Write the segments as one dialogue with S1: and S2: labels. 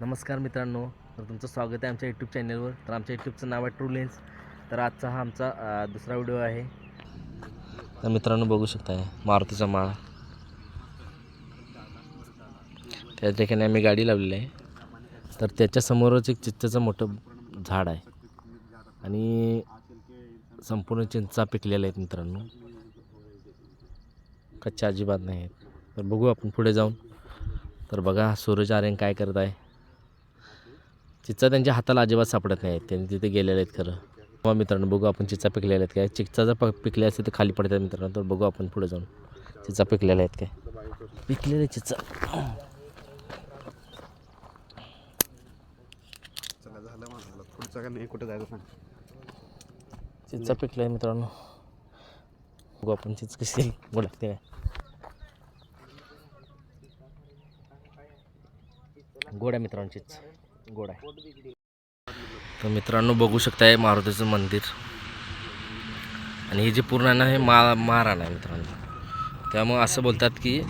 S1: नमस्कार मित्रांनो, तर तुमचं स्वागत आहे आमच्या यूट्यूब चॅनलवर. तर आमच्या यूट्यूबचं नाव आहे ट्रू लेन्स. तर आजचा हा आमचा दुसरा व्हिडिओ आहे. तर मित्रांनो बघू शकताय मारुतीचा माळ. त्या ठिकाणी आम्ही गाडी लावलेली आहे. तर त्याच्यासमोरच एक चिंचेचं मोठं झाड आहे आणि संपूर्ण चिंचा पिकलेल्या आहेत मित्रांनो, कच्च्या अजिबात नाही आहेत. तर बघू आपण पुढे जाऊन. तर बघा सूरज आर्यन काय करत आहे. चिंचा त्यांच्या हाताला अजिबात सापडत नाही. त्यांनी तिथे गेलेले आहेत खरं. मग मित्रांनो बघू आपण चिंचा पिकलेल्या आहेत काय. चिंचा जर पिकले असते तर खाली पडतात मित्रांनो. तर बघू आपण पुढे जाऊन चिंचा पिकलेल्या आहेत काय. पिकलेले चिंचा
S2: पुढचा का नाही कुठं जायचं सांग.
S1: चिंचा पिकले मित्रांनो. बघू आपण चिंच कशी गोड लागते काय. गोड आहे मित्रांनो, चिंच गोड आहे. तर मित्रांनो बघू शकताय मारुतीचं मंदिर आणि हे जे पूर्ण आहे ना हे महाराण आहे मित्रांनो. त्यामुळं असं बोलतात की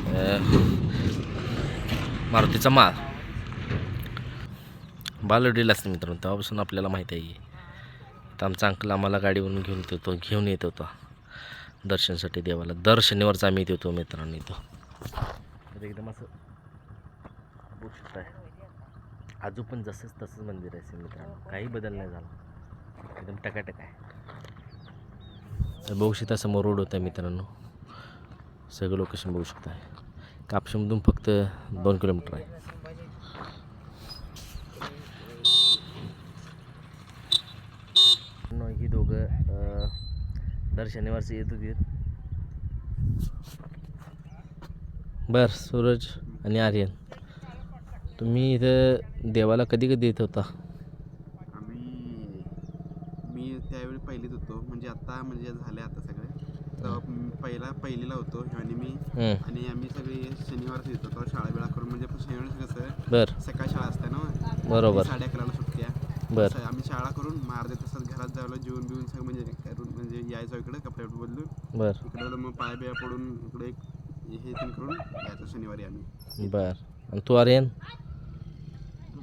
S1: मारुतीचा माळ बालवडीला असतं मित्रांनो. तेव्हापासून आपल्याला माहिती आहे. तर आमचा अंकल आम्हाला गाडीवरून घेऊन येत होता दर्शनासाठी देवाला. दर शनिवारचा आम्ही येतो मित्रांनो इथं. तर एकदम असं बघू शकताय आजू पण जसंच तसंच मंदिर आहे मित्रांनो. काही बदल नाही झाला, एकदम टकाटक आहे. तर बघू शकता समोर रोड होता मित्रांनो. सगळं लोकेशन बघू शकता. कापशीमधून फक्त 2 किलोमीटर आहे. ही दोघं दर शनिवारची येत होती. बर सूरज आणि आर्यन, तुम्ही इथं देवाला कधी येत होता?
S2: मी त्यावेळी पहिलीत होतो, म्हणजे आता म्हणजे झाले आता सगळे. तर पहिलीला होतो आणि आणि आम्ही सगळे शनिवार येत होतो शाळा वेळा करून. म्हणजे शनिवार कसं
S1: बर
S2: सकाळी शाळा असते ना,
S1: बरोबर.
S2: 11:30ला सुट्टी आहे.
S1: बर
S2: आम्ही शाळा करून अर्ध्या तासात घरात जायला जेवून बिवून सगळं म्हणजे करून म्हणजे यायचं इकडे कपडे बदलून.
S1: बर
S2: इकडे मग पाय बिया पडून इकडे हे ते करून यायचं शनिवारी आम्ही.
S1: बर. आणि तू आर्यन?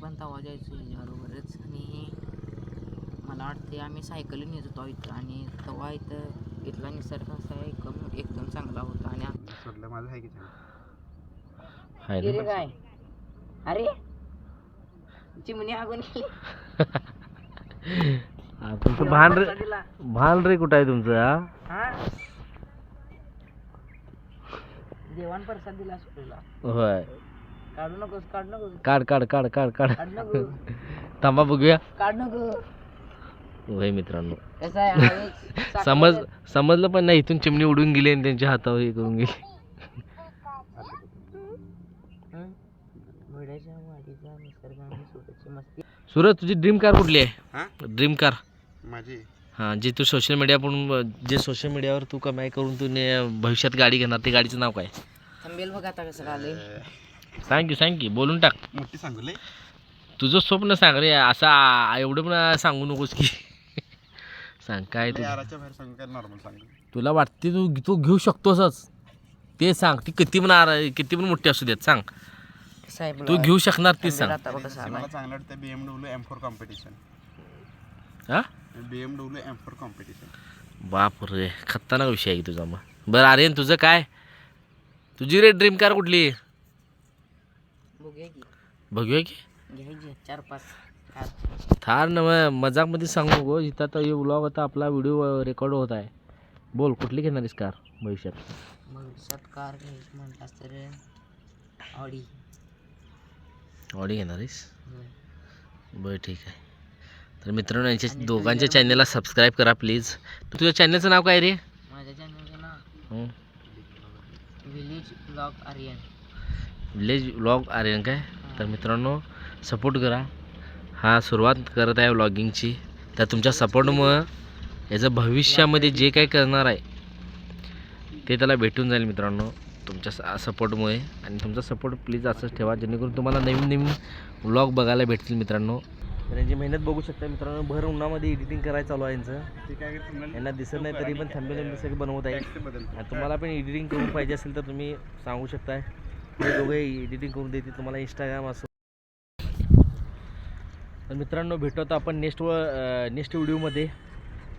S3: पण तवा जायचो बरोबरच. आणि मला वाटते आम्ही सायकलीने येत होतो इथं. आणि तवा इथं इथला निसर्ग असा एकदम चांगला होता. आणि
S2: सोडलं माझं आहे की
S1: आहे ना.
S3: काय अरे चिमणी आगून गेली.
S1: तुमचं भान रे कुठं आहे तुमचं?
S3: हा देवान प्रसाद दिला सुटला.
S1: होय.
S3: काढू नकोस
S1: काढ
S3: काढू नको.
S1: थांबा बघूया.
S3: काढू नको.
S1: होय मित्रांनो,
S3: कसं आहे
S1: समजलं पण नाही. इथून चिमणी उडून गेली आणि त्यांच्या हातावर हे करून गेली. सूरज तुझी ड्रीम कार कुठली आहे? ड्रीम कार
S2: माझी
S1: हां, जी तू सोशल मीडियावर तू कमाई करून तू भविष्यात गाडी घेणार, ते गाडीचं नाव काय?
S3: थांबेल बघ आता कसं आलंय.
S1: सांग की बोलून टाक.
S2: मोठी सांगले
S1: तुझं स्वप्न सांग रे. असं एवढं पण सांगू नकोस की. सांग काय
S2: याराच्या बाहेर सांग, काय नॉर्मल सांग.
S1: तुला वाटते तू घेऊ शकतोसच ते सांग. ती किती पण मोठी असू देत सांग. तू घेऊ शकणार ती सांग.
S2: मला चांगलं वाटतं BMW M4 कॉम्पिटिशन.
S1: हा
S2: BMW M4 कॉम्पिटिशन.
S1: बाप रे, खतरनाक विषय आहे तुझा. मग बरं आर्यन तुझं काय? तुझी रे ड्रीम कार कुठली? बघूया की
S3: 4-5
S1: थार न मजाकमध्ये सांगू नको. इथं आता हे व्लॉग आता आपला व्हिडिओ रेकॉर्ड होत आहे. बोल कुठली घेणारीस कार भविष्यात?
S3: कार घ्यायची म्हणतास तर
S1: ऑडी घेणारीस? बरं ठीक आहे. तर मित्रांनो यांच्या दोघांच्या चॅनलला सबस्क्राईब करा प्लीज. तुझ्या चॅनलचं नाव काय रे?
S3: माझ्या चॅनलचं नाव विलेज व्लॉग आर्यन
S1: काय? तर मित्रांनो सपोर्ट करा. हा सुरुवात करत आहे व्लॉगिंगची. तर तुमच्या सपोर्टमुळं याचं भविष्यामध्ये जे काही करणार आहे ते त्याला भेटून जाईल मित्रांनो, तुमच्या सपोर्टमुळे. आणि तुमचा सपोर्ट प्लीज असंच ठेवा, जेणेकरून तुम्हाला नवीन व्लॉग बघायला भेटतील मित्रांनो. तर यांची मेहनत बघू शकता मित्रांनो. भर उन्हामध्ये एडिटिंग करायला चालू आहे यांचं. यांना दिसत नाही तरी पण थंबनेल सगळे बनवत आहे. आणि तुम्हाला पण एडिटिंग करून पाहिजे असेल तर तुम्ही सांगू शकताय. ते दोघे एडिटिंग करून देतील तुम्हाला. इंस्टाग्राम असो तर मित्रांनो भेटू आता आपण नेक्स्ट व्हिडिओमध्ये.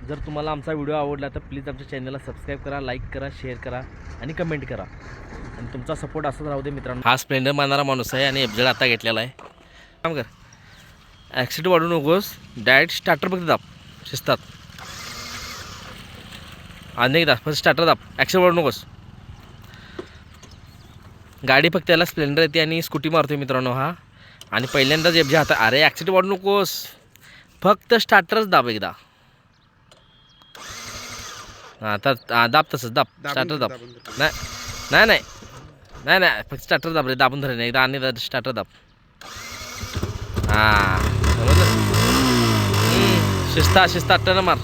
S1: जर तुम्हाला आमचा व्हिडिओ आवडला तर प्लीज आमच्या चॅनलला सबस्क्राईब करा, लाईक करा, शेअर करा आणि कमेंट करा. आणि तुमचा सपोर्ट असाच राहू दे मित्रांनो. हा स्प्लेंडर मारणारा माणूस आहे आणि FZ आता घेतलेला आहे. काम कर, ॲक्सिडेंट वाढू नकोस, डायरेक्ट स्टार्टर फक्त दाब शिस्तात. अनेकदा फक्त स्टार्टर दाब, ॲक्सिडेंट वाढू नकोस. गाडी फक्त त्याला स्प्लेंडर येते आणि स्कूटी मारतोय मित्रांनो हा. आणि पहिल्यांदाच FZ हातात. अरे ॲक्सिडेंट वाढू नकोस, फक्त स्टार्टरच दाब एकदा. हां तर दाब तसंच दाब, स्टार्टर दाब. नाही नाही नाही नाही नाही फक्त स्टार्टर दाब रे, दाबून धरे नाही एकदा आणि स्टार्टर दाब. हां समजलं. शिस्ता टर्न मार.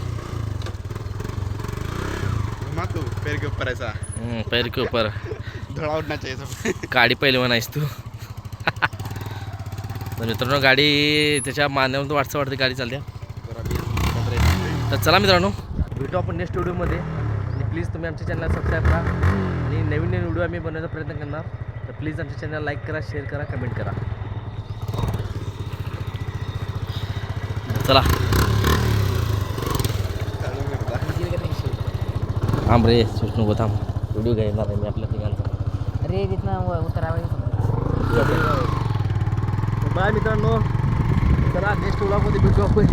S2: घुमा तू पैर के ऊपर ऐसा.
S1: पैर के ऊपर.
S2: धडा उडना चाहिए सब.
S1: गाडी पहिलवान आहेस तू. तर मित्रांनो गाडी त्याच्या मान्यावर वाटते गाडी चालते. तर चला मित्रांनो भेटू आपण नेक्स्ट व्हिडिओमध्ये. आणि प्लीज तुम्ही आमच्या चॅनलला सबस्क्राईब करा आणि नवीन व्हिडिओ आम्ही बनवायचा प्रयत्न करणार. तर प्लीज आमच्या चॅनलला लाईक करा, शेअर करा, कमेंट करा. चला थांब रे, सुच नको थांब, व्हिडिओ घेणार आहे मी आपल्या ठिकाणचा.
S3: अरे तिथनं उतरावं.
S1: बाय मित्रांनो, चला नेक्स्ट व्लॉगमध्ये भेटू आपण.